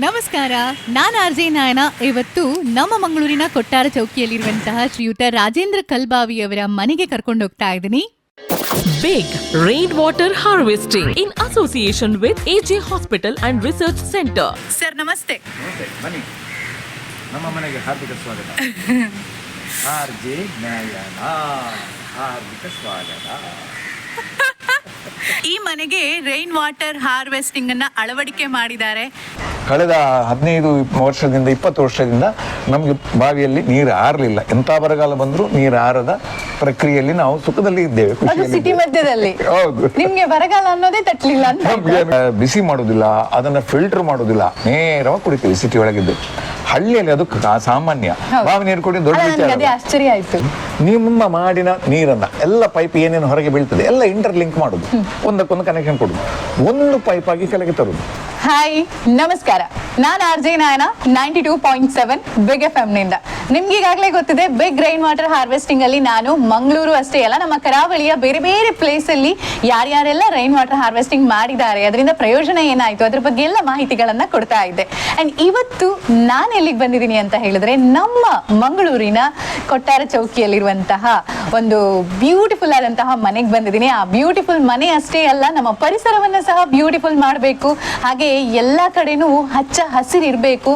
ನಮಸ್ಕಾರ, ನಾನು ಆರ್ಜೆ ನಾಯನ. ಇವತ್ತು ನಮ್ಮ ಮಂಗಳೂರಿನ ಕೊಟ್ಟಾರ ಚೌಕಿಯಲ್ಲಿರುವಂತಹ ಶ್ರೀಯುತ ರಾಜೇಂದ್ರ ಕಲ್ಬಾವಿ ಅವರ ಮನೆಗೆ ಕರ್ಕೊಂಡು ಹೋಗ್ತಾ ಇದ್ದೀನಿ. Big Rainwater Harvesting in association with AJ Hospital and Research Center. Sir ನಮಸ್ತೆ. ಬನ್ನಿ, ನಮ್ಮ ಮನೆಗೆ ಹಾರ್ದಿಕ ಸ್ವಾಗತ. ಆರ್ಜೆ ನಾಯನ, ಹಾರ್ದಿಕ ಸ್ವಾಗತ. ಈ ಮನೆಗೆ ರೈನ್ ವಾಟರ್ ಹಾರ್ವೆಸ್ಟಿಂಗ್ ಅನ್ನ ಅಳವಡಿಕೆ ಮಾಡಿದ್ದಾರೆ. ಕಳೆದ 20 ವರ್ಷದಿಂದ ನಮಗೆ ಬಾವಿಯಲ್ಲಿ ನೀರು ಆರಲಿಲ್ಲ. ಎಂಥ ಬರಗಾಲ ಬಂದರೂ ನೀರು ಆರದ ಪ್ರಕ್ರಿಯೆಯಲ್ಲಿ ನಾವು ಸುಖದಲ್ಲಿ ಇದ್ದೇವೆ, ಸಿಟಿ ಮಧ್ಯದಲ್ಲಿ. ಹೌದು, ನಿಮ್ಗೆ ಬರಗಾಲ ಅನ್ನೋದೇ ತಟ್ಟಲಿಲ್ಲ ಅಂತ. ನಮ್ಗೆ ಬಿಸಿ ಮಾಡೋದಿಲ್ಲ, ಅದನ್ನ ಫಿಲ್ಟರ್ ಮಾಡೋದಿಲ್ಲ, ನೇರವಾಗಿ ಕುಡಿತೀವಿ ಸಿಟಿ ಒಳಗಿದ್ದು. ಹಳ್ಳಿಯಲ್ಲಿ ಅದು ಸಾಮಾನ್ಯ. ಬಾವಿ ನೀರು ಕುಡಿ ದೊಡ್ಡ ವಿಚಾರ. ಆಶ್ಚರ್ಯ ಆಯ್ತು. ನಿಮ್ಮ ಮಾಡಿನ ನೀರನ್ನ ಎಲ್ಲ ಪೈಪ್ ಏನೇನು ಹೊರಗೆ ಬೀಳ್ತದೆ ಎಲ್ಲ ಇಂಟರ್ಲಿಂಕ್ ಮಾಡುದು, ಒಂದಕ್ಕೊಂದು ಕನೆಕ್ಷನ್ ಕೊಡುದು, ಒಂದು ಪೈಪ್ ಆಗಿ ಕೆಳಗೆ ತರುದು. ಹಾಯ್, ನಮಸ್ಕಾರ. ನಾನು ಆರ್ಜೆ ನಾಯನ 92.7 ಬಿಗ್ FM ನಿಂದ. ನಿಮ್ಗೆ ಈಗಾಗಲೇ ಗೊತ್ತಿದೆ, ಬಿಗ್ ರೈನ್ ವಾಟರ್ ಹಾರ್ವೆಸ್ಟಿಂಗ್ ಅಲ್ಲಿ ನಾನು ಮಂಗಳೂರು ಅಷ್ಟೇ ಅಲ್ಲ, ನಮ್ಮ ಕರಾವಳಿಯ ಬೇರೆ ಬೇರೆ ಪ್ಲೇಸ್ ಅಲ್ಲಿ ಯಾರ್ಯಾರೆಲ್ಲ ರೈನ್ ವಾಟರ್ ಹಾರ್ವೆಸ್ಟಿಂಗ್ ಮಾಡಿದ್ದಾರೆ, ಅದರಿಂದ ಪ್ರಯೋಜನ ಏನಾಯ್ತು, ಅದ್ರ ಬಗ್ಗೆ ಎಲ್ಲ ಮಾಹಿತಿಗಳನ್ನ ಕೊಡ್ತಾ ಇದ್ದೆ. ಅಂಡ್ ಇವತ್ತು ನಾನು ಎಲ್ಲಿಗೆ ಬಂದಿದ್ದೀನಿ ಅಂತ ಹೇಳಿದ್ರೆ, ನಮ್ಮ ಮಂಗಳೂರಿನ ಕೊಟ್ಟಾರ ಚೌಕಿಯಲ್ಲಿರುವಂತಹ ಒಂದು ಬ್ಯೂಟಿಫುಲ್ ಆದಂತಹ ಮನೆಗೆ ಬಂದಿದ್ದೀನಿ. ಆ ಬ್ಯೂಟಿಫುಲ್ ಮನೆ ಅಷ್ಟೇ ಅಲ್ಲ, ನಮ್ಮ ಪರಿಸರವನ್ನ ಸಹ ಬ್ಯೂಟಿಫುಲ್ ಮಾಡಬೇಕು, ಹಾಗೆ ಎಲ್ಲ ಕಡೆನೂ ಹಚ್ಚ ಹಸಿರು ಇರಬೇಕು,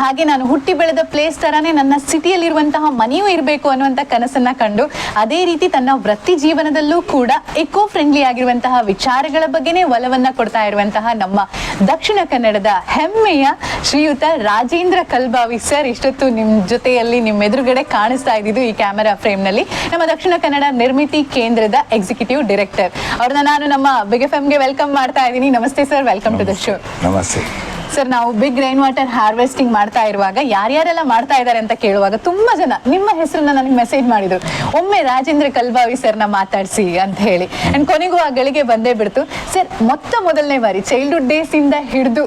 ಹಾಗೆ ನಾನು ಹುಟ್ಟಿ ಬೆಳೆದ ಪ್ಲೇಸ್ ತರಾನೇ ನನ್ನ ಸಿಟಿಯಲ್ಲಿರುವಂತಹ ಮನೆಯೂ ಇರಬೇಕು ಅನ್ನುವಂಥ ಕನಸನ್ನ ಕಂಡು, ಅದೇ ರೀತಿ ತನ್ನ ವೃತ್ತಿ ಜೀವನದಲ್ಲೂ ಕೂಡ ಎಕೋ ಫ್ರೆಂಡ್ಲಿ ಆಗಿರುವಂತಹ ವಿಚಾರಗಳ ಬಗ್ಗೆನೇ ಒಲವನ್ನ ಕೊಡ್ತಾ ಇರುವಂತಹ ನಮ್ಮ ದಕ್ಷಿಣ ಕನ್ನಡದ ಹೆಮ್ಮೆಯ ಶ್ರೀಯುತ ರಾಜೇಂದ್ರ ಕಲ್ಬಾವಿ ಸರ್ ಇಷ್ಟೊತ್ತು ನಿಮ್ಮ ಜೊತೆಯಲ್ಲಿ ನಿಮ್ಮ ಎದುರುಗಡೆ ಕಾಣಿಸ್ತಾ ಇದ್ದಿದ್ದು ಈ ಕ್ಯಾಮೆರಾ ಫ್ರೇಮ್ ನಲ್ಲಿ ನಮ್ಮ ದಕ್ಷಿಣ ಕನ್ನಡ ನಿರ್ಮಿತಿ ಕೇಂದ್ರದ ಎಕ್ಸಿಕ್ಯೂಟಿವ್ ಡೈರೆಕ್ಟರ್. ಅವ್ರನ್ನ ನಾನು ನಮ್ಮ ಬಿಗ್ FM ಗೆ ವೆಲ್ಕಮ್ ಮಾಡ್ತಾ ಇದ್ದೀನಿ. ನಮಸ್ತೆ sir, welcome to the show. ನಮಸ್ತೆ ಸರ್, ನಾವು ಬಿಗ್ ರೈನ್ ವಾಟರ್ ಹಾರ್ವೆಸ್ಟಿಂಗ್ ಮಾಡ್ತಾ ಇರುವಾಗ ಯಾರ್ಯಾರೆಲ್ಲ ಮಾಡ್ತಾ ಇದ್ದಾರೆ ಅಂತ ಕೇಳುವಾಗ ತುಂಬಾ ಜನ ನಿಮ್ಮ ಹೆಸರನ್ನ ನನಗೆ ಮೆಸೇಜ್ ಮಾಡಿದ್ರು, ಒಮ್ಮೆ ರಾಜೇಂದ್ರ ಕಲ್ಬಾವಿ ಸರ್ನ ಮಾತಾಡಿಸಿ ಅಂತ ಹೇಳಿ. ಅಂಡ್ ಕೊನೆಗೂ ಆ ಗಳಿಗೆ ಬಂದೇ ಬಿಡ್ತು. ಸರ್, ಮೊದಲನೇ ಬಾರಿ ಚೈಲ್ಡ್ಹುಡ್ ಡೇಸ್ ಇಂದ ಹಿಡಿದು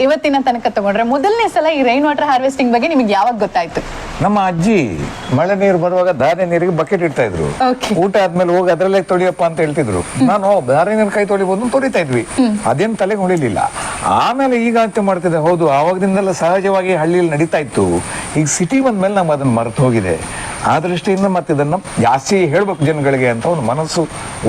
ಇವತ್ತಿನ ತನಕ ತಗೊಂಡ್ರೆ ಮೊದಲನೇ ಸಲ ಈ ರೈನ್ ವಾಟರ್ ಹಾರ್ವೆಸ್ಟಿಂಗ್ ಬಗ್ಗೆ ನಿಮ್ಗೆ ಯಾವಾಗ ಗೊತ್ತಾಯ್ತು? ನಮ್ಮ ಅಜ್ಜಿ ಮಳೆ ನೀರು ಬರುವಾಗ ಧಾರೆ ನೀರಿಗೆ ಬಕೆಟ್ ಇಡ್ತಾ ಇದ್ರು. ಊಟ ಆದ್ಮೇಲೆ ಹೋಗಿ ಅದ್ರಲ್ಲೇ ತೊಳಿಯಪ್ಪ ಅಂತ ಹೇಳ್ತಿದ್ರು. ನಾನು ಧಾರೆ ನೀರು ಕೈ ತೊಳಿಬೋದು ತೊಳಿತಾ ಇದ್ವಿ, ಅದೇನು ತಲೆಗೆ ಹೊಳಿಲಿಲ್ಲ. ಆಮೇಲೆ ಈಗ ಅಂತ ಮಾಡ್ತಿದ್ದೆ, ಹೌದು ಆವಾಗದಿಂದೆಲ್ಲ ಸಹಜವಾಗಿ ಹಳ್ಳಿಯಲ್ಲಿ ನಡೀತಾ ಇತ್ತು. ಈಗ ಸಿಟಿ ಬಂದ್ಮೇಲೆ ನಮ್ಗೆ ಅದನ್ನ ಮರೆತು ಹೋಗಿದೆ. ಆ ದೃಷ್ಟಿಯಿಂದ ಮತ್ತೆ ಇದನ್ನ ಜಾಸ್ತಿ ಹೇಳ್ಬೇಕು ಜನಗಳಿಗೆ ಅಂತ ಒಂದು ಮನಸ್ಸು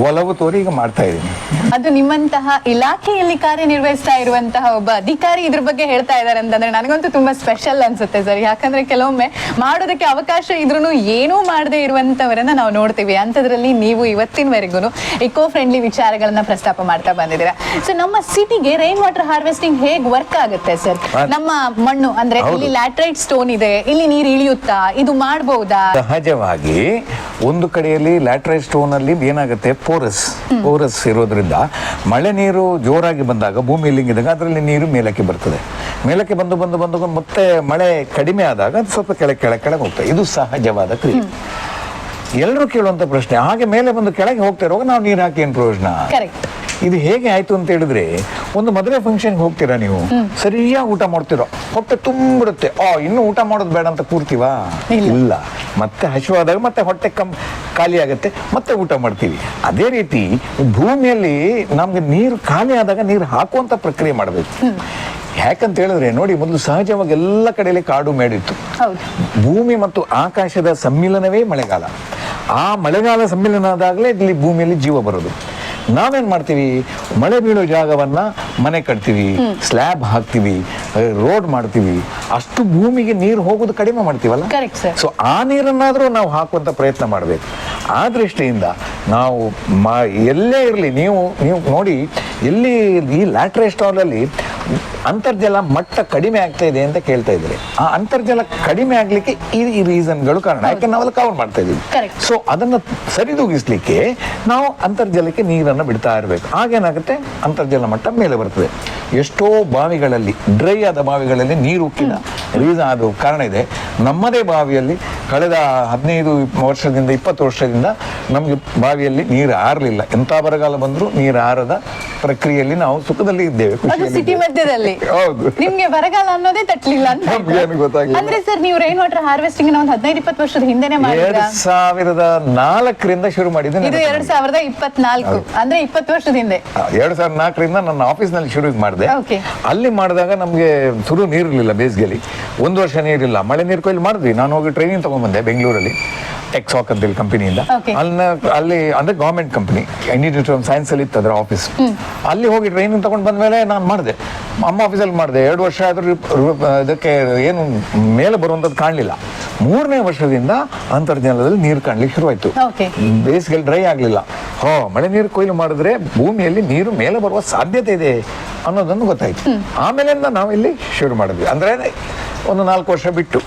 ಒಲವು ತೋರಿ ಈಗ ಮಾಡ್ತಾ ಇದ್ದೀನಿ. ಅದು ನಿಮ್ಮಂತಹ ಇಲಾಖೆಯಲ್ಲಿ ಕಾರ್ಯನಿರ್ವಹಿಸ್ತಾ ಇರುವಂತಹ ಒಬ್ಬ ಅಧಿಕಾರಿ ಇದ್ರ ಬಗ್ಗೆ ಹೇಳ್ತಾ ಇದ್ದಾರೆ ಅಂತಂದ್ರೆ ನನಗಂತೂ ತುಂಬಾ ಸ್ಪೆಷಲ್ ಅನ್ಸುತ್ತೆ ಸರ್. ಯಾಕಂದ್ರೆ ಕೆಲವೊಮ್ಮೆ ಮಾಡೋದಕ್ಕೆ ಅವಕಾಶ ಇದ್ರೂ ಏನೂ ಮಾಡದೇ ಇರುವಂತವರನ್ನ ನಾವು ನೋಡ್ತೀವಿ. ಅಂಥದ್ರಲ್ಲಿ ನೀವು ಇವತ್ತಿನವರೆಗೂ ಇಕೋ ಫ್ರೆಂಡ್ಲಿ ವಿಚಾರಗಳನ್ನ ಪ್ರಸ್ತಾಪ ಮಾಡ್ತಾ ಬಂದಿದ್ದೀರಾ. ಸೊ ನಮ್ಮ ಸಿಟಿಗೆ ರೈನ್ ವಾಟರ್ ಹಾರ್ವೆಸ್ಟಿಂಗ್ ಹೇಗೆ ವರ್ಕ್ ಆಗುತ್ತೆ ಸರ್? ನಮ್ಮ ಮಣ್ಣು ಅಂದ್ರೆ ಇಲ್ಲಿ ಲ್ಯಾಟ್ರೈಟ್ ಸ್ಟೋನ್ ಇದೆ, ಇಲ್ಲಿ ನೀರು ಇಳಿಯುತ್ತಾ, ಇದು ಮಾಡಬಹುದಾ? ಸಹಜವಾಗಿ ಒಂದು ಕಡೆಯಲ್ಲಿ ಲ್ಯಾಟ್ರೈಟ್ ಸ್ಟೋನ್ ಅಲ್ಲಿ ಏನಾಗುತ್ತೆ, ಪೋರಸ್ ಇರೋದ್ರಿಂದ ಮಳೆ ನೀರು ಜೋರಾಗಿ ಬಂದಾಗ ಭೂಮಿಯಲ್ಲಿ ಇಂಗಿದಾಗ ಅದರಲ್ಲಿ ನೀರು ಮೇಲಕ್ಕೆ ಬರ್ತದೆ. ಮೇಲಕ್ಕೆ ಬಂದು ಮತ್ತೆ ಮಳೆ ಕಡಿಮೆ ಆದಾಗ ಅದು ಸ್ವಲ್ಪ ಕೆಳಗೆ ಹೋಗ್ತದೆ. ಇದು ಸಹಜವಾದ ಕ್ರಿಯೆ. ಎಲ್ಲರೂ ಕೇಳುವಂತ ಪ್ರಶ್ನೆ, ಹಾಗೆ ಮೇಲೆ ಬಂದು ಕೆಳಗೆ ಹೋಗ್ತಾ ಇರುವಾಗ ನಾವು ನೀರು ಹಾಕಿ ಏನು ಪ್ರಯೋಜನ? ಇದು ಹೇಗೆ ಆಯ್ತು ಅಂತ ಹೇಳಿದ್ರೆ, ಒಂದು ಮದುವೆ ಫಂಕ್ಷನ್ಗೆ ಹೋಗ್ತೀರಾ ನೀವು, ಸರಿಯಾಗಿ ಊಟ ಮಾಡ್ತಿರೋ, ಹೊಟ್ಟೆ ತುಂಬಿಡುತ್ತೆ, ಇನ್ನು ಊಟ ಮಾಡೋದು ಬೇಡ ಅಂತ ಕೂರ್ತೀವಾ? ಇಲ್ಲ, ಮತ್ತೆ ಹಸಿವಾದಾಗ ಮತ್ತೆ ಹೊಟ್ಟೆ ಖಾಲಿ ಆಗುತ್ತೆ, ಮತ್ತೆ ಊಟ ಮಾಡ್ತೀವಿ. ಅದೇ ರೀತಿ ಭೂಮಿಯಲ್ಲಿ ನಮ್ಗೆ ನೀರು ಖಾಲಿ ಆದಾಗ ನೀರು ಹಾಕುವಂತ ಪ್ರಕ್ರಿಯೆ ಮಾಡಬೇಕು. ಯಾಕಂತ ಹೇಳಿದ್ರೆ ನೋಡಿ, ಮೊದಲು ಸಹಜವಾಗಿ ಎಲ್ಲ ಕಡೆಯಲ್ಲಿ ಕಾಡು ಮೇಡಿತ್ತು. ಭೂಮಿ ಮತ್ತು ಆಕಾಶದ ಸಮ್ಮಿಲನವೇ ಮಳೆಗಾಲ. ಆ ಮಳೆಗಾಲ ಸಮ್ಮಿಲನ ಆದಾಗಲೇ ಇಲ್ಲಿ ಭೂಮಿಯಲ್ಲಿ ಜೀವ ಬರೋದು. ನಾವೇನ್ ಮಾಡ್ತೀವಿ, ಮಳೆ ಬೀಳೋ ಜಾಗವನ್ನ ಮನೆ ಕಟ್ತೀವಿ, ಸ್ಲ್ಯಾಬ್ ಹಾಕ್ತಿವಿ, ರೋಡ್ ಮಾಡ್ತೀವಿ, ಅಷ್ಟು ಭೂಮಿಗೆ ನೀರು ಹೋಗೋದು ಕಡಿಮೆ ಮಾಡ್ತೀವಲ್ಲ. ಸೊ ಆ ನೀರನ್ನಾದ್ರೂ ನಾವು ಹಾಕುವಂತ ಪ್ರಯತ್ನ ಮಾಡಬೇಕು. ಆ ದೃಷ್ಟಿಯಿಂದ ನಾವು ಎಲ್ಲೇ ಇರಲಿ, ನೀವು ನೋಡಿ, ಎಲ್ಲಿ ಈ ಲ್ಯಾಟ್ರೈಟ್ ಸ್ಟೋನ್ ಅಲ್ಲಿ ಅಂತರ್ಜಲ ಮಟ್ಟ ಕಡಿಮೆ ಆಗ್ತಾ ಇದೆ ಅಂತ ಕೇಳ್ತಾ ಇದ್ರೆ, ಆ ಅಂತರ್ಜಲ ಕಡಿಮೆ ಆಗ್ಲಿಕ್ಕೆ ಈ ರೀಸನ್ಗಳು ಕಾರಣ. ಯಾಕೆ ನಾವೆಲ್ಲ ಕವರ್ ಮಾಡ್ತಾ ಇದೀವಿ. ಸೊ ಅದನ್ನ ಸರಿದೂಗಿಸ್ಲಿಕ್ಕೆ ನಾವು ಅಂತರ್ಜಲಕ್ಕೆ ನೀರನ್ನು ಬಿಡ್ತಾ ಇರಬೇಕು. ಆಗೇನಾಗುತ್ತೆ, ಅಂತರ್ಜಲ ಮಟ್ಟ ಮೇಲೆ ಬರ್ತದೆ. ಎಷ್ಟೋ ಬಾವಿಗಳಲ್ಲಿ, ಡ್ರೈ ಆದ ಬಾವಿಗಳಲ್ಲಿ ನೀರು ಉಕ್ಕಿದ ಅದು ಕಾರಣ ಇದೆ. ನಮ್ಮದೇ ಬಾವಿಯಲ್ಲಿ ಕಳೆದ 20 ವರ್ಷದಿಂದ ನಮ್ಗೆ ಬಾವಿಯಲ್ಲಿ ನೀರು ಆರಲಿಲ್ಲ. ಎಂಥ ಬರಗಾಲ ಬಂದರೂ ನೀರು ಆರದ ಪ್ರಕ್ರಿಯೆಯಲ್ಲಿ ನಾವು ಸುಖದಲ್ಲಿ ಇದ್ದೇವೆ, ಅದು ಖುಷಿಯಲ್ಲಿ ಸಿಟಿ ಇದ್ದೇವೆ. ಮಧ್ಯದಲ್ಲಿ ಹೌದು. ನಿಮ್ಗೆ ಬರಗಾಲ ಅನ್ನೋದೇ ತಟ್ಲಿಲ್ಲ ಅಂತ ಆಯ್ತಾ? ನಮ್ಗೇನು ಗೊತ್ತಾಗ್ಲಿಲ್ಲ. ಅಂದ್ರೆ ಸರ್ ನೀವು ರೈನ್ ವಾಟರ್ ಹಾರ್ವೆಸ್ಟಿಂಗ್ ಒಂದು 15-20 ವರ್ಷದ ಹಿಂದೆನೆ ಮಾಡಿದ್ರಾ? 2004ರಿಂದ ಶುರು ಮಾಡಿದ್ದೆ. ಇದು 2024 ಅಂದ್ರೆ 20 ವರ್ಷದ ಹಿಂದೆ. 2004ರಿಂದ ನನ್ನ ಆಫೀಸ್ ನಲ್ಲಿ ಶುರು ಮಾಡಿದೆ. Okay. ಅಲ್ಲಿ ಮಾಡಿದಾಗ ನಮ್ಗೆ ಶುರು ನೀರಿರ್ಲಿಲ್ಲ, ಬೇಸಿಗೆಲಿ 1 ವರ್ಷ ನೀರಿಲ್ಲ. ಮಳೆ ನೀರು ಕೊಯ್ಲು ಮಾಡಿದ್ವಿ. ನಾನು ಹೋಗಿ ಟ್ರೈನಿಂಗ್ ತಗೊಂಡ್ಬಂದೆ ಬೆಂಗಳೂರಲ್ಲಿ, ಟೆಕ್ಸಾಕ್ ಅಂತೇಳಿ ಕಂಪನಿಯಿಂದ. Okay. ಅಲ್ಲಿ ಅಂದ್ರೆ ಗವರ್ಮೆಂಟ್ ಕಂಪನಿ, ಇಂಡಿಯನ್ ಸೈನ್ಸ್ ಅಲ್ಲಿ ಇತ್ತು ಅದರ ಆಫೀಸ್. ಅಲ್ಲಿ ಹೋಗಿ ಟ್ರೈನಿಂಗ್ ತಗೊಂಡು ಬಂದ್ಮೇಲೆ ನಾನು ಮಾಡಿದೆ, ಅಮ್ಮ ಆಫೀಸಲ್ಲಿ ಮಾಡಿದೆ. 2 ವರ್ಷ ಆದ್ರೂ ಅದಕ್ಕೆ ಏನು ಮೇಲೆ ಬರುವಂತದ್ದು ಕಾಣಲಿಲ್ಲ. 3ನೇ ವರ್ಷದಿಂದ ಅಂತರ್ಜಲದಲ್ಲಿ ನೀರು ಕಾಣ್ಲಿಕ್ಕೆ ಶುರುವಾಯ್ತು. Okay. ಬೇಸಿಗೆಯಲ್ಲಿ ಡ್ರೈ ಆಗ್ಲಿಲ್ಲ. ಮಳೆ ನೀರು ಕೊಯ್ಲು ಮಾಡಿದ್ರೆ ಭೂಮಿಯಲ್ಲಿ ನೀರು ಮೇಲೆ ಬರುವ ಸಾಧ್ಯತೆ ಇದೆ ಅನ್ನೋದನ್ನು ಗೊತ್ತಾಯ್ತು. ಆಮೇಲಿಂದ ನಾವು ಇಲ್ಲಿ ಶುರು ಮಾಡಿದ್ವಿ. ಅಂದ್ರೆ ಒಂದು 4 ವರ್ಷ ಬಿಟ್ಟು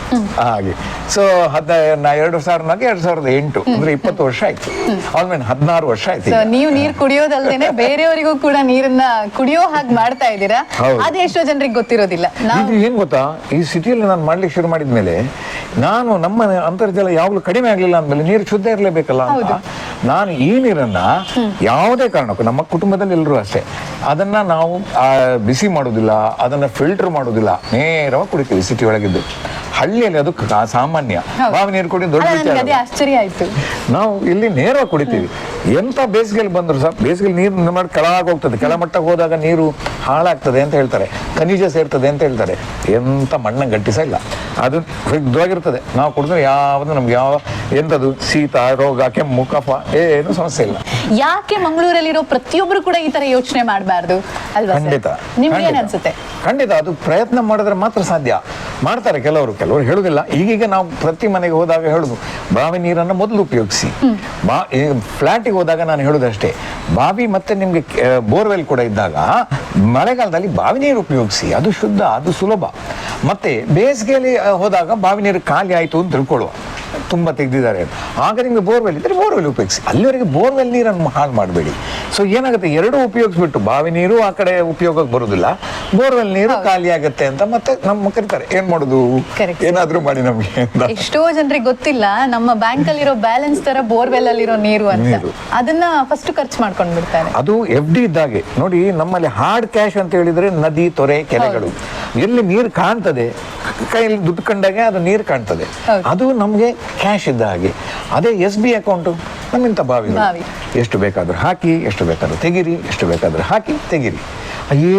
ಹಾಗೆ. ಸೊ 2004 2008 ಅಂದ್ರೆ 20 ವರ್ಷ ಆಯ್ತು. ಆಲ್ಮೇಲೆ 16 ವರ್ಷ ಆಯ್ತು. ಸೊ ನೀವು ನೀರ್ ಕುಡಿಯೋದಲ್ದೇನೆ ಬೇರೆಯವರಿಗೂ ಕೂಡ ನೀರನ್ನ ಕುಡಿಯೋ ಹಾಗೆ ಮಾಡ್ತಾ ಇದ್ದೀರಾ. ಹೌದು. ಅದು ಎಷ್ಟೋ ಜನರಿಗೆ ಗೊತ್ತಿರೋದಿಲ್ಲ. ಇದು ಏನ್ ಗೊತ್ತಾ, ಈ ಸಿಟಿಯಲ್ಲಿ ನಾನು ಮಾಡ್ಲಿಕ್ಕೆ ಶುರು ಮಾಡಿದ್ಮೇಲೆ ನಾನು ನಮ್ಮ ಅಂತರ್ಜಲ ಯಾವಾಗಲೂ ಕಡಿಮೆ ಆಗ್ಲಿಲ್ಲ ಅಂದ್ಮೇಲೆ ನೀರು ಶುದ್ಧ ಇರಲೇಬೇಕಲ್ಲ ಅಂತ ನಾನು ಈ ನೀರನ್ನ ಯಾವುದೇ ಕಾರಣಕ್ಕೂ, ನಮ್ಮ ಕುಟುಂಬದಲ್ಲಿ ಎಲ್ಲರೂ ಅಷ್ಟೇ, ಅದನ್ನ ನಾವು ಬಿಸಿ ಮಾಡೋದಿಲ್ಲ, ಅದನ್ನ ಫಿಲ್ಟರ್ ಮಾಡೋದಿಲ್ಲ, ನೇರವಾಗಿ ಕುಡಿತೀವಿ. ಸಿಟಿ ಒಳಗಿದ್ದು ಹಳ್ಳಿಯಲ್ಲಿ ಅದು ಸಾಮಾನ್ಯ. ಬಾವಿ ನೀರು ಕುಡಿ ದೊಡ್ಡ ಅಲ್ಲ, ನನ್ಗೆ ಅದೇ ವಿಚಾರ. ಆಶ್ಚರ್ಯ ಆಯ್ತು. ನಾವು ಇಲ್ಲಿ ನೇರವಾಗಿ ಕುಡಿತೀವಿ. ಎಂತ ಬೇಸಿಗೆಯಲ್ಲಿ ಬಂದ್ರು ಸಹ, ಬೇಸಿಗೆಯಲ್ಲಿ ನೀರು ಮಾಡಿ ಕೆಳಗೆ ಹೋಗ್ತದೆ, ಕೆಳಮಟ್ಟಕ್ಕೆ ಹೋದಾಗ ನೀರು ಹಾಳಾಗ್ತದೆ ಅಂತ ಹೇಳ್ತಾರೆ, ಖನಿಜ ಸೇರ್ತದೆ ಅಂತ ಹೇಳ್ತಾರೆ. ಎಂತ ಮಣ್ಣ ಗಟ್ಟಿಸ ಇಲ್ಲ, ಅದು ಶುದ್ಧವಾಗಿರ್ತದೆ. ನಾವು ಕುಡಿದ್ರೆ ಯಾವುದು ನಮ್ಗೆ ಎಂತದು ಶೀತ, ರೋಗ, ಕೆಮ್ಮು, ಕಫ ಏನು ಸಮಸ್ಯೆ ಇಲ್ಲ. ಯಾಕೆ ಮಂಗಳೂರಲ್ಲಿರೋ ಪ್ರತಿಯೊಬ್ರು ಕೂಡ ಈ ತರ ಯೋಚನೆ ಮಾಡಬಾರ್ದು ಅಲ್ವಾ ಸರ್? ಖಂಡಿತ, ನಿಮ್ಗೆ ಏನ್ ಖಂಡಿತ. ಅನ್ಸುತ್ತೆ? ಖಂಡಿತ ಅದು ಪ್ರಯತ್ನ ಮಾಡಿದ್ರೆ ಮಾತ್ರ ಸಾಧ್ಯ. ಮಾಡ್ತಾರೆ ಕೆಲವರು ಹೇಳುದಿಲ್ಲ. ಈಗೀಗ ನಾವು ಪ್ರತಿ ಮನೆಗೆ ಹೋದಾಗ ಹೇಳುದು, ಬಾವಿ ನೀರನ್ನು ಮೊದಲು ಉಪಯೋಗಿಸಿ. ಫ್ಲಾಟಿಗೆ ಹೋದಾಗ ನಾನು ಹೇಳುದಷ್ಟೇ, ಬಾವಿ ಮತ್ತೆ ನಿಮ್ಗೆ ಬೋರ್ವೆಲ್ ಕೂಡ ಇದ್ದಾಗ ಮಳೆಗಾಲದಲ್ಲಿ ಬಾವಿ ನೀರು ಉಪಯೋಗಿಸಿ, ಅದು ಶುದ್ಧ, ಅದು ಸುಲಭ. ಮತ್ತೆ ಬೇಸಿಗೆಯಲ್ಲಿ ಹೋದಾಗ ಬಾವಿ ನೀರು ಖಾಲಿ ಆಯ್ತು ಅಂತ ತಿಳ್ಕೊಳ್ಳುವ, ತುಂಬಾ ತೆಗೆದಿದ್ದಾರೆ, ಆಗ ನಿಮ್ಗೆ ಬೋರ್ವೆಲ್ ಇದ್ರೆ ಬೋರ್ವೆಲ್ ಉಪಯೋಗಿಸಿ. ಅಲ್ಲಿವರೆಗೆ ಬೋರ್ವೆಲ್ ನೀರನ್ನು ಹಾಳು ಮಾಡಬೇಡಿ. ಸೊ ಏನಾಗುತ್ತೆ, ಎರಡೂ ಉಪಯೋಗಿಸ್ಬಿಟ್ಟು ಬಾವಿ ನೀರು ಆ ಕಡೆ ಉಪಯೋಗಕ್ಕೆ ಬರುದಿಲ್ಲ, ಬೋರ್ವೆಲ್ ನೀರು ಖಾಲಿ ಆಗುತ್ತೆ ಅಂತ ಮತ್ತೆ ನಮ್ಮ ಕರೀತಾರೆ. ಏನ್ ಮಾಡುದು, Correct. ಏನಾದ್ರೂ ಮಾಡಿ ನಮ್ಗೆ ಅಂತ. ಎಷ್ಟೋ ಜನರಿಗೆ ಗೊತ್ತಿಲ್ಲ ನಮ್ಮ ಬ್ಯಾಂಕ್ ಅಲ್ಲಿರೋ ಬ್ಯಾಲೆನ್ಸ್ ತರ ಬೋರ್ವೆಲ್ ಅಲ್ಲಿರೋ ನೀರು ಅಂತ. ನೀರು. ಅದನ್ನ ಫಸ್ಟ್ ಖರ್ಚು ಮಾಡ್ಕೊಂಡ್ ಬಿಡ್ತಾರೆ. ಅದು FD ಇದ್ದಾಗೆ ನೋಡಿ. ನಮ್ಮಲ್ಲಿ ಹಾರ್ಡ್ ಕ್ಯಾಶ್ ಅಂತ ಹೇಳಿದ್ರೆ ನದಿ, ತೊರೆ, ಕೆರೆಗಳು, ಎಲ್ಲಿ ನೀರು ಕಾಣ್ತದೆ, ಕೈಯಲ್ಲಿ ದುಡ್ಡು ಕಂಡಾಗೆ ಅದು ನೀರು ಕಾಣ್ತದೆ, ಹೌದು. ಅದು ನಮ್ಗೆ ಕ್ಯಾಶ್ ಇದ್ದ ಹಾಗೆ. ಅದೇ SB ಅಕೌಂಟು ನಮ್ಮಿಂತ ಬಾವಿ, ಎಷ್ಟು ಬೇಕಾದ್ರೂ ಹಾಕಿ, ಎಷ್ಟು ಬೇಕಾದ್ರೂ ತೆಗಿರಿ, ಎಷ್ಟು ಬೇಕಾದ್ರೂ ಹಾಕಿ ತೆಗಿರಿ,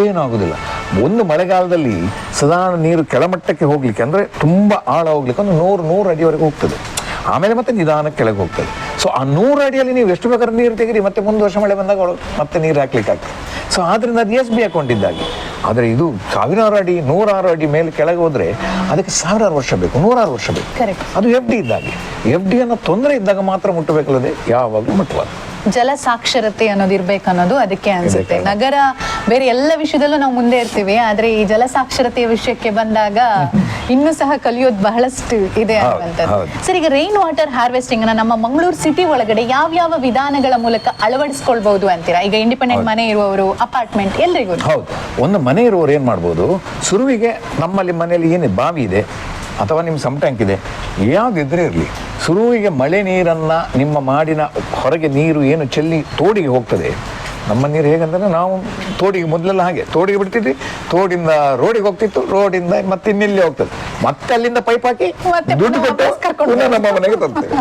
ಏನಾಗುದಿಲ್ಲ. ಒಂದು ಮಳೆಗಾಲದಲ್ಲಿ ಸಾಧಾರಣ ನೀರು ಕೆಳಮಟ್ಟಕ್ಕೆ ಹೋಗ್ಲಿಕ್ಕೆ ಅಂದ್ರೆ ತುಂಬಾ ಆಳ ಹೋಗ್ಲಿಕ್ಕೆ ಒಂದು 100 ಅಡಿವರೆಗೆ ಹೋಗ್ತದೆ. ಆಮೇಲೆ ಮತ್ತೆ ನಿಧಾನಕ್ಕೆ ಕೆಳಗೆ ಹೋಗ್ತದೆ. ಸೊ ಆ 100 ಅಡಿಯಲ್ಲಿ ನೀವು ಎಷ್ಟು ಬೇಕಾದ್ರೂ ನೀರು ತೆಗಿರಿ, ಮತ್ತೆ ಮುಂದೆ ವರ್ಷ ಮಳೆ ಬಂದಾಗ ಮತ್ತೆ ನೀರು ಹಾಕ್ಲಿಕ್ಕೆ ಆಗ್ತದೆ. ಸೊ ಆದ್ರಿಂದ ಅದು SB ಅಕೌಂಟ್ ಇದ್ದಾಗೆ. ಆದರೆ ಇದು 1000 ಅಡಿ 100 ಅಡಿ ಮೇಲೆ ಕೆಳಗೆ ಹೋದ್ರೆ ಅದಕ್ಕೆ 1000 ವರ್ಷ ಬೇಕು, 100 ವರ್ಷ ಬೇಕು. Correct. ಅದು FD ಇದ್ದಾಗೆ. FD ಅನ್ನು ತೊಂದರೆ ಇದ್ದಾಗ ಮಾತ್ರ ಮುಟ್ಟಬೇಕಲ್ಲದೆ ಯಾವಾಗಲೂ ಮುಟ್ಟಬಾರ್ದು. ಜಲ ಸಾಕ್ಷರತೆ ಅನ್ನೋದು ಇರ್ಬೇಕು ಅನ್ನೋದು ಅದಕ್ಕೆ ಅನ್ಸುತ್ತೆ. ಇದಕ್ಕೆ. ನಗರ ಬೇರೆ ಎಲ್ಲ ವಿಷಯದಲ್ಲೂ ನಾವು ಮುಂದೆ ಇರ್ತೀವಿ, ಆದ್ರೆ ಈ ಜಲ ಸಾಕ್ಷರತೆಯ ವಿಷಯಕ್ಕೆ ಬಂದಾಗ ಇನ್ನೂ ಸಹ ಕಲಿಯೋದು ಬಹಳಷ್ಟು ಇದೆ ಹೌದು, ಅನ್ನುವಂಥದ್ದು. ಹೌದು. ಸರ್, ಈಗ ರೈನ್ ವಾಟರ್ ಹಾರ್ವೆಸ್ಟಿಂಗ್ ಅನ್ನ ನಮ್ಮ ಮಂಗಳೂರು ಸಿಟಿ ಒಳಗಡೆ ಯಾವ ವಿಧಾನಗಳ ಮೂಲಕ ಅಳವಡಿಸ್ಕೊಳ್ಬಹುದು ಅಂತೀರಾ? ಈಗ ಇಂಡಿಪೆಂಡೆಂಟ್ ಮನೆ ಇರುವವರು, ಅಪಾರ್ಟ್ಮೆಂಟ್, ಎಲ್ರಿಗೂ. ಹೌದು, ಒಂದು ಮನೆ ಇರುವವರು ಏನು ಮಾಡ್ಬೋದು, ಶುರುವಿಗೆ ನಮ್ಮಲ್ಲಿ ಮನೆಯಲ್ಲಿ ಏನು ಬಾವಿ ಇದೆ ಅಥವಾ ನಿಮ್ಮ ಸಮ್ ಟ್ಯಾಂಕ್ ಇದೆ, ಯಾವುದಿದ್ರೆ ಇರಲಿ, ಶುರುವಿಗೆ ಮಳೆ ನೀರನ್ನು ನಿಮ್ಮ ಮಾಡಿನ ಹೊರಗೆ ನೀರು ಏನು ಚೆಲ್ಲಿ ತೋಡಿಗೆ ಹೋಗ್ತದೆ. ನಮ್ಮ ನೀರು ಹೇಗಂದ್ರೆ ನಾವು ತೋಡಿಗೆ ಮೊದಲೆಲ್ಲ ಹಾಗೆ ತೋಡಿಗೆ ಬಿಡ್ತಿದ್ವಿ, ತೋಡಿಂದ ರೋಡಿಗೆ ಹೋಗ್ತಿತ್ತು, ರೋಡಿಂದ ಮತ್ತೆ ಇನ್ನೆಲ್ಲಿ ಹೋಗ್ತದೆ, ಮತ್ತೆ ಅಲ್ಲಿಂದ ಪೈಪ್ ಹಾಕಿ ಮತ್ತೆ ದುಡ್ಡು ಪುನಃ ಕೊಟ್ಟು ವಾಪಸ್ ಕರ್ಕೊಂಡು ಪುನಃ ನಮ್ಮ ಮನೆಗೆ ತರ್ತೇವೆ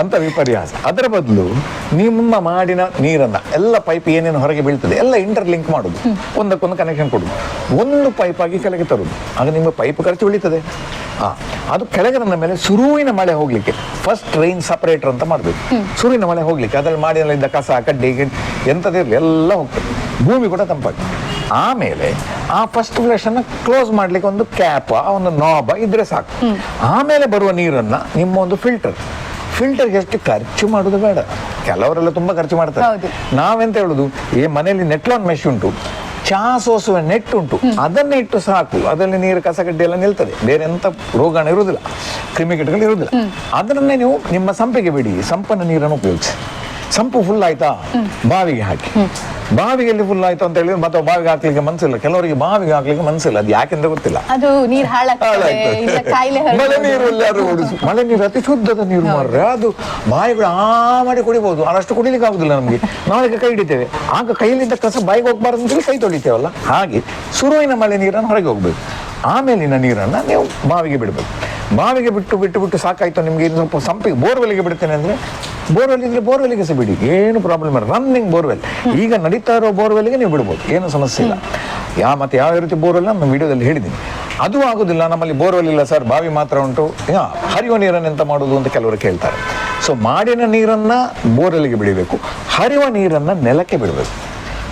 ಅಂತ ವಿಪರ್ಯಾಸ. ಅದರ ಬದಲು ನಿಮ್ಮ ಮಾಡಿನ ನೀರನ್ನ ಎಲ್ಲ ಪೈಪ್ ಏನೇನು ಹೊರಗೆ ಬೀಳ್ತದೆ ಎಲ್ಲ ಇಂಟರ್ಲಿಂಕ್ ಮಾಡುದು, ಒಂದಕ್ಕೊಂದು ಕನೆಕ್ಷನ್ ಕೊಡುದು, ಒಂದು ಪೈಪ್ ಆಗಿ ಕೆಳಗೆ ತರುದು. ಆಗ ನಿಮ್ಮ ಪೈಪ್ ಖರ್ಚು ಉಳಿತದೆ. ಅದು ಕೆಳಗೆ ನನ್ನ ಮೇಲೆ ಶುರುವಿನ ಮಳೆ ಹೋಗ್ಲಿಕ್ಕೆ ಫಸ್ಟ್ ರೈನ್ ಸಪರೇಟರ್ ಅಂತ ಮಾಡಬೇಕು. ಶುರುವಿನ ಮಳೆ ಹೋಗ್ಲಿಕ್ಕೆ ಅದ್ರಲ್ಲಿ ಮಾಡಿನಲ್ಲಿದ್ದ ಕಸ, ಕಡ್ಡಿ, ಎಂಥದಿರಲಿ ಎಲ್ಲ ಹೋಗ್ತದೆ, ಭೂಮಿ ಕೂಡ ತಂಪಾಗ್ತದೆ. ಆಮೇಲೆ ಆ ಫಸ್ಟ್ ಫ್ಲಶ್ ಅನ್ನ ಕ್ಲೋಸ್ ಮಾಡ್ಲಿಕ್ಕೆ ಒಂದು ಕ್ಯಾಪ್, ಒಂದು ನಾಬ ಇದ್ರೆ ಸಾಕು. ಆಮೇಲೆ ಬರುವ ನೀರನ್ನ ನಿಮ್ಮ ಒಂದು ಫಿಲ್ಟರ್ಗೆ ಎಷ್ಟು ಖರ್ಚು ಮಾಡೋದು ಬೇಡ. ಕೆಲವರೆಲ್ಲ ತುಂಬಾ ಖರ್ಚು ಮಾಡ್ತಾರೆ. ಹೌದು. ನಾವೆಂತ ಹೇಳುದು, ಈ ಮನೆಯಲ್ಲಿ ನೆಟ್ಲಾನ್ ಮೆಶ್ ಉಂಟು, ಚಹಾ ಸೋಸುವ ನೆಟ್ ಉಂಟು, ಅದನ್ನೇ ಇಟ್ಟು ಸಾಕು. ಅದರಲ್ಲಿ ನೀರು ಕಸಗಡ್ಡೆ ಎಲ್ಲ ನಿಲ್ತದೆ, ಬೇರೆ ಎಂತ ರೋಗಾಣು ಇರುವುದಿಲ್ಲ, ಕ್ರಿಮಿಕೀಟಗಳು ಇರುವುದಿಲ್ಲ. ಅದನ್ನೇ ನೀವು ನಿಮ್ಮ ಸಂಪಿಗೆ ಬಿಡಿ, ಸಂಪನ್ನ ನೀರನ್ನು ಉಪಯೋಗಿಸಿ. ಸಂಪು ಫುಲ್ ಆಯ್ತಾ ಬಾವಿಗೆ ಹಾಕಿ. ಬಾವಿಗೆಲ್ಲಿ ಫುಲ್ ಆಯ್ತು ಅಂತ ಹೇಳಿದ್ರೆ ಮತ್ತೆ ಬಾವಿಗೆ ಹಾಕ್ಲಿಕ್ಕೆ ಮನಸ್ಸಿಲ್ಲ, ಕೆಲವರಿಗೆ ಬಾವಿಗೆ ಹಾಕ್ಲಿಕ್ಕೆ ಮನಸ್ಸಿಲ್ಲ, ಅದು ಯಾಕೆಂತ ಗೊತ್ತಿಲ್ಲ. ಅದು ನೀರ್ ಹಾಳಾಗ್ತದೆ, ಇಲ್ಲ ಕಾಯಿಲೆ ಮಳೆ ನೀರು ಎಲ್ಲಾದ್ರೂ ಓಡಿಸು. ಮಳೆ ನೀರು ಅತಿ ಶುದ್ಧದ ನೀರು ಮಾರ್ರೆ, ಅದು ಬಾಯಿಗಳು ಮಾಡಿ ಕುಡಿಬಹುದು, ಅಷ್ಟು ಕುಡಿಲಿಕ್ಕೆ ಆಗುದಿಲ್ಲ ನಮ್ಗೆ. ನಾಳೆಗೆ ಕೈ ಹಿಡಿತೇವೆ, ಆಗ ಕೈಲಿಂದ ಕಸ ಬಾಯಿಗೆ ಹೋಗ್ಬಾರ್ದು ಅಂತೇಳಿ ಕೈ ತೊಳಿತೇವಲ್ಲ, ಹಾಗೆ ಶುರುವಿನ ಮಳೆ ನೀರನ್ನು ಹೊರಗೆ ಹೋಗ್ಬೇಕು, ಆಮೇಲಿನ ನೀರನ್ನು ನೀವು ಬಾವಿಗೆ ಬಿಡಬೇಕು. ಬಾವಿಗೆ ಬಿಟ್ಟು ಸಾಕಾಯ್ತು ನಿಮ್ಗೆ, ಇನ್ನು ಸ್ವಲ್ಪ ಸಂಪಿಗೆ ಬೋರ್ವೆಲ್ಗೆ ಬಿಡ್ತೇನೆ ಅಂದ್ರೆ ಬೋರ್ವೆಲ್ ಇದ್ರೆ ಬೋರ್ವೆಲ್ಗೆ ಸಹ ಬಿಡಿ, ಏನು ಪ್ರಾಬ್ಲಮ್ ಇಲ್ಲ. ರನ್ನಿಂಗ್ ಬೋರ್ವೆಲ್, ಈಗ ನಡೀತಾ ಇರೋ ಬೋರ್ವೆಲ್ಗೆ ನೀವು ಬಿಡ್ಬೋದು, ಏನು ಸಮಸ್ಯೆ ಇಲ್ಲ. ಮತ್ತೆ ಯಾವ ರೀತಿ ಬೋರ್ವೆಲ್ ನಮ್ಮ ವಿಡಿಯೋದಲ್ಲಿ ಹೇಳಿದ್ದೀನಿ. ಅದು ಆಗುದಿಲ್ಲ, ನಮ್ಮಲ್ಲಿ ಬೋರ್ವೆಲ್ ಇಲ್ಲ ಸರ್, ಬಾವಿ ಮಾತ್ರ ಉಂಟು, ಹರಿಯುವ ನೀರನ್ನು ಎಂತ ಮಾಡೋದು ಅಂತ ಕೆಲವರು ಕೇಳ್ತಾರೆ. ಸೊ ಮಾಡಿನ ನೀರನ್ನ ಬೋರ್ವೆಲ್ಗೆ ಬಿಡಬೇಕು, ಹರಿಯುವ ನೀರನ್ನ ನೆಲಕ್ಕೆ ಬಿಡಬೇಕು.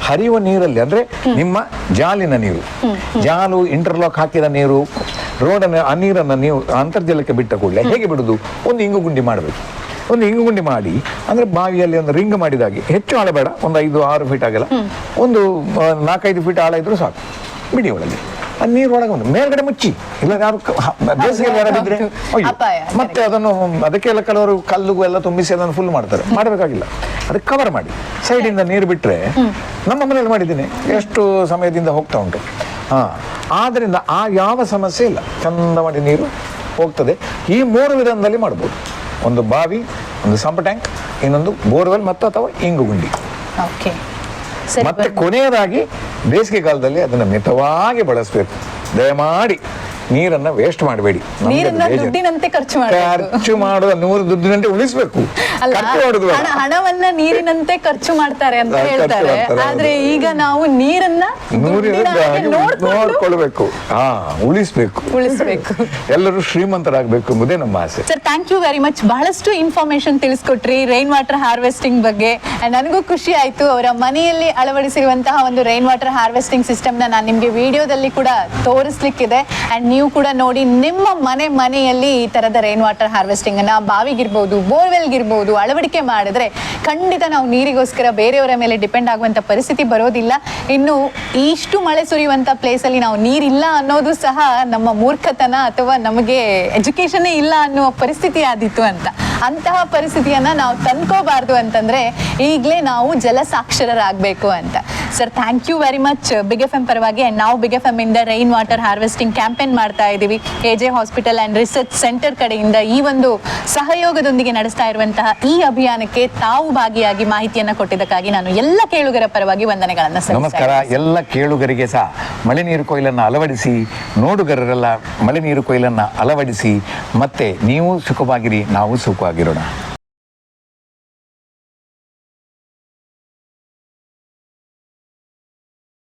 ಹರಿಯುವ ನೀರಲ್ಲಿ ಅಂದ್ರೆ ನಿಮ್ಮ ಜಾಲಿನ ನೀರು, ಜಾಲು ಇಂಟರ್ಲಾಕ್ ಹಾಕಿದ ನೀರು, ರೋಡನ್ನ ಆ ನೀರನ್ನು ನೀವು ಅಂತರ್ಜಲಕ್ಕೆ ಬಿಟ್ಟ ಕೂಡಲೇ ಹೇಗೆ ಬಿಡುದು, ಒಂದು ಇಂಗು ಗುಂಡಿ ಮಾಡಬೇಕು. ಒಂದು ಇಂಗು ಗುಂಡಿ ಮಾಡಿ ಅಂದ್ರೆ ಬಾವಿಯಲ್ಲಿ ಒಂದು ರಿಂಗ್ ಮಾಡಿದಾಗೆ, ಹೆಚ್ಚು ಆಳ ಬೇಡ, ಒಂದು 5-6 ಫೀಟ್ ಆಗಲ್ಲ, ಒಂದು 4-5 ಫೀಟ್ ಆಳ ಇದ್ರೂ ಸಾಕು, ಬಿಡಿ ಒಳಗೆ ಆ ನೀರು ಒಳಗೆ ಒಂದು ಮೇಲ್ಗಡೆ ಮುಚ್ಚಿ, ಇಲ್ಲ ಯಾರು ಬೇಸಿಗೆಯಲ್ಲಿ ಯಾರು ಬಿದ್ರೆ ಅಯ್ಯೋ, ಮತ್ತೆ ಅದನ್ನು ಅದಕ್ಕೆಲ್ಲ ಕೆಲವರು ಕಲ್ಲು ಎಲ್ಲ ತುಂಬಿಸಿ ಅದನ್ನು ಫುಲ್ ಮಾಡ್ತಾರೆ, ಮಾಡಬೇಕಾಗಿಲ್ಲ, ಅದಕ್ಕೆ ಕವರ್ ಮಾಡಿ ಸೈಡಿಂದ ನೀರು ಬಿಟ್ರೆ, ನಮ್ಮ ಮನೇಲಿ ಮಾಡಿದ್ದೀನಿ, ಎಷ್ಟು ಸಮಯದಿಂದ ಹೋಗ್ತಾ ಉಂಟು. ಆದ್ರಿಂದ ಆ ಯಾವ ಸಮಸ್ಯೆ ಇಲ್ಲ, ಚಂದ ಮಾಡಿ ನೀರು ಹೋಗ್ತದೆ. ಈ 3 ವಿಧಾನದಲ್ಲಿ ಮಾಡ್ಬೋದು, ಒಂದು ಬಾವಿ, ಒಂದು ಸಂಪ್ ಟ್ಯಾಂಕ್, ಇನ್ನೊಂದು ಬೋರ್ವೆಲ್ ಮತ್ತು ಅಥವಾ ಇಂಗು ಗುಂಡಿ. ಮತ್ತೆ ಕೊನೆಯದಾಗಿ ಬೇಸಿಗೆ ಕಾಲದಲ್ಲಿ ಅದನ್ನು ಮಿತವಾಗಿ ಬಳಸಬೇಕು. ದಯಮಾಡಿ ನೀರನ್ನ ವೇಸ್ಟ್ ಮಾಡಬೇಡಿ. ದುಡ್ಡಿನಂತೆ ಖರ್ಚು ಮಾಡುವ 100 ದುಡ್ಡಿನಂತೆ ಉಳಿಸಬೇಕು, ಹಣವನ್ನ ನೀರಿನಂತೆ ಖರ್ಚು ಮಾಡ್ತಾರೆ ಅಂತ ಹೇಳ್ತಾರೆ. ಆದ್ರೆ ಈಗ ನಾವು ನೀರನ್ನ ನೋಡ್ಕೊಳ್ಬೇಕು, ಉಳಿಸ್ಬೇಕು, ಎಲ್ಲರೂ ಶ್ರೀಮಂತರಾಗಬೇಕು ಎಂಬುದೇ ನಮ್ಮ ಆಸೆ. Sir, thank you very much. ಬಹಳಷ್ಟು ಇನ್ಫಾರ್ಮೇಶನ್ ತಿಳಿಸ್ಕೊಟ್ರಿ ರೈನ್ ವಾಟರ್ ಹಾರ್ವೆಸ್ಟಿಂಗ್ ಬಗ್ಗೆ. ನನಗೂ ಖುಷಿ ಆಯ್ತು. ಅವರ ಮನೆಯಲ್ಲಿ ಅಳವಡಿಸಿರುವಂತಹ ಒಂದು ರೈನ್ ವಾಟರ್ ಹಾರ್ವೆಸ್ಟಿಂಗ್ ಸಿಸ್ಟಮ್ ನ ನಾನು ನಿಮ್ಗೆ ವಿಡಿಯೋದಲ್ಲಿ ಕೂಡ ತೋರಿಸ್ಲಿಕ್ಕಿದೆ. ಅಂಡ್ ನೀವು ಕೂಡ ನೋಡಿ ನಿಮ್ಮ ಮನೆಯಲ್ಲಿ ಈ ತರದ ರೈನ್ ವಾಟರ್ ಹಾರ್ವೆಸ್ಟಿಂಗ್ ಅನ್ನ ಬಾವಿಗಿರ್ಬೋದು, ಬೋರ್ವೆಲ್ಗಿರ್ಬೋದು ಅಳವಡಿಕೆ ಮಾಡಿದ್ರೆ ಖಂಡಿತ ನಾವು ನೀರಿಗೋಸ್ಕರ ಬೇರೆಯವರ ಮೇಲೆ ಡಿಪೆಂಡ್ ಆಗುವಂತ ಪರಿಸ್ಥಿತಿ ಬರೋದಿಲ್ಲ. ಇನ್ನು ಇಷ್ಟು ಮಳೆ ಸುರಿಯುವಂತ ಪ್ಲೇಸ್ ಅಲ್ಲಿ ನಾವು ನೀರಿಲ್ಲ ಅನ್ನೋದು ಸಹ ನಮ್ಮ ಮೂರ್ಖತನ ಅಥವಾ ನಮಗೆ ಎಜುಕೇಶನ್ ಇಲ್ಲ ಅನ್ನುವ ಪರಿಸ್ಥಿತಿ ಆದಿತ್ತು ಅಂತ. ಅಂತಹ ಪರಿಸ್ಥಿತಿಯನ್ನ ನಾವು ತಂದ್ಕೋಬಾರ್ದು ಅಂತಂದ್ರೆ ಈಗಲೇ ನಾವು ಜಲ ಸಾಕ್ಷರರಾಗಬೇಕು ಅಂತ. Sir, thank you very much big F M ಪರವಾಗಿ. ಅಂಡ್ ನಾವು ಬಿಗ್ ಎಫ್ ಎಂ ಇಂದ ರೈನ್ ವಾಟರ್ ಹಾರ್ವೆಸ್ಟಿಂಗ್ ಕ್ಯಾಂಪೇನ್ ಮಾಡ್ತಾ ಇದ್ದೀವಿ. AJ hospital and research centre ಕಡೆಯಿಂದ ಈ ಒಂದು ಸಹಯೋಗದೊಂದಿಗೆ ನಡೆಸ್ತಾ ಇರುವಂತಹ ಈ ಅಭಿಯಾನಕ್ಕೆ ತಾವು ಭಾಗಿಯಾಗಿ ಮಾಹಿತಿಯನ್ನ ಕೊಟ್ಟಿದ್ದಕ್ಕಾಗಿ ನಾನು ಎಲ್ಲ ಕೇಳುಗರ ಪರವಾಗಿ ವಂದನೆಗಳನ್ನ ನಮಸ್ಕಾರ. ಎಲ್ಲ ಕೇಳುಗರಿಗೆ ಸಹ ಮಳೆ ನೀರು ಕೊಯ್ಲನ್ನು ಅಳವಡಿಸಿ, ನೋಡುಗರೆಲ್ಲ ಮಳೆ ನೀರು ಕೊಯ್ಲನ್ನು ಅಳವಡಿಸಿ, ಮತ್ತೆ ನೀವು ಸುಖವಾಗಿರಿ, ನಾವು ಸುಖವಾಗಿರೋಣ.